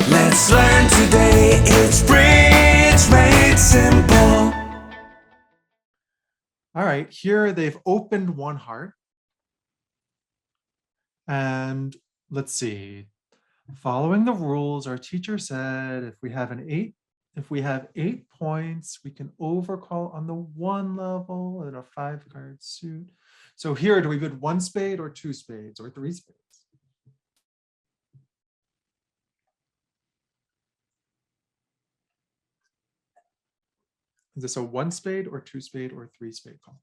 Let's learn today, it's bridge made simple. All right, here they've opened one heart. And let's see, following the rules, our teacher said if we have eight points, we can overcall on the one level in a 5-card suit. So here, do we bid one spade or two spades or three spades? Is this a one spade or two spade or three spade call?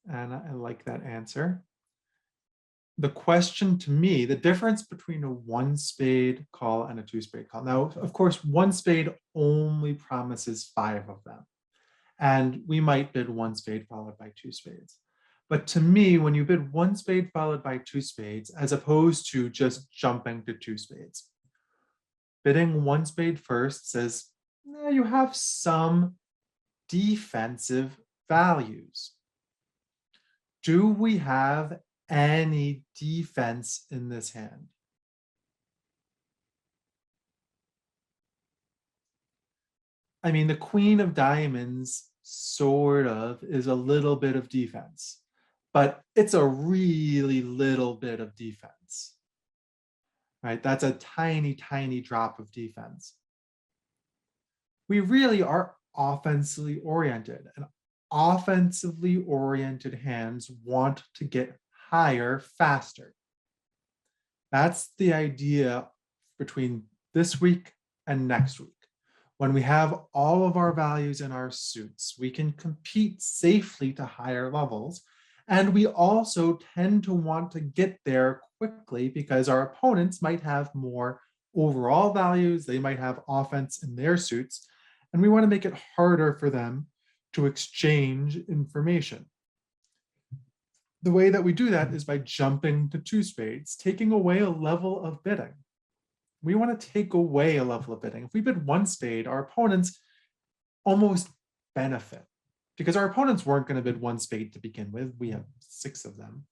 And I like that answer. The question to me, the difference between a one spade call and a two spade call. Now, of course, one spade only promises 5 of them. And we might bid one spade followed by two spades. But to me, when you bid one spade followed by two spades, as opposed to just jumping to two spades, bidding one spade first says, you have some defensive values. Do we have any defense in this hand? I mean, the queen of diamonds sort of is a little bit of defense, but it's a really little bit of defense, right? That's a tiny, tiny drop of defense. We really are offensively oriented, and offensively oriented hands want to get higher faster. That's the idea between this week and next week. When we have all of our values in our suits, we can compete safely to higher levels. And we also tend to want to get there quickly because our opponents might have more overall values. They might have offense in their suits. And we want to make it harder for them to exchange information. The way that we do that is by jumping to two spades, taking away a level of bidding. We want to take away a level of bidding. If we bid one spade, our opponents almost benefit because our opponents weren't going to bid one spade to begin with. We have 6 of them.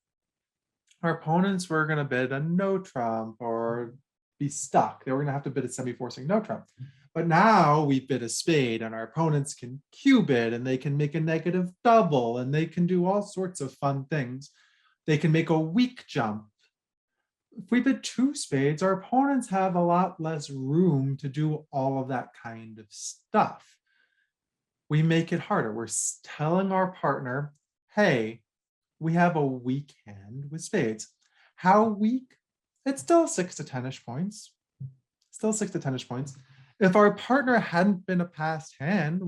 Our opponents were going to bid a no trump or be stuck. They were going to have to bid a semi-forcing no trump. But now we bid a spade and our opponents can Q bid and they can make a negative double and they can do all sorts of fun things. They can make a weak jump. If we bid 2 spades, our opponents have a lot less room to do all of that kind of stuff. We make it harder. We're telling our partner, hey, we have a weak hand with spades. How weak? It's still 6 to 10-ish points. Still 6 to 10-ish points. If our partner hadn't been a passed hand,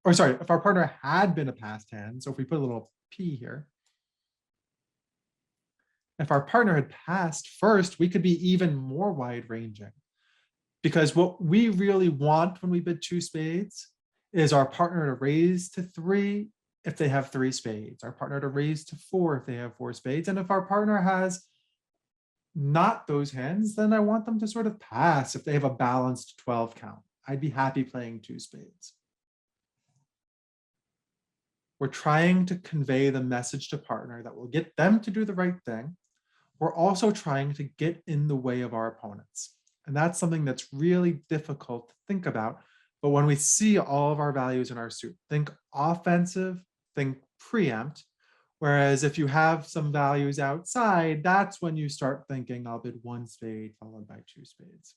if our partner had been a passed hand, so if we put a little P here, if our partner had passed first, we could be even more wide ranging. Because what we really want when we bid 2 spades is our partner to raise to 3 if they have 3 spades, our partner to raise to 4 if they have 4 spades. And if our partner has not those hands, then I want them to sort of pass if they have a balanced 12 count. I'd be happy playing 2 spades. We're trying to convey the message to partner that will get them to do the right thing. We're also trying to get in the way of our opponents. And that's something that's really difficult to think about. But when we see all of our values in our suit, think offensive, think preempt. Whereas if you have some values outside, that's when you start thinking, I'll bid 1 spade followed by 2 spades.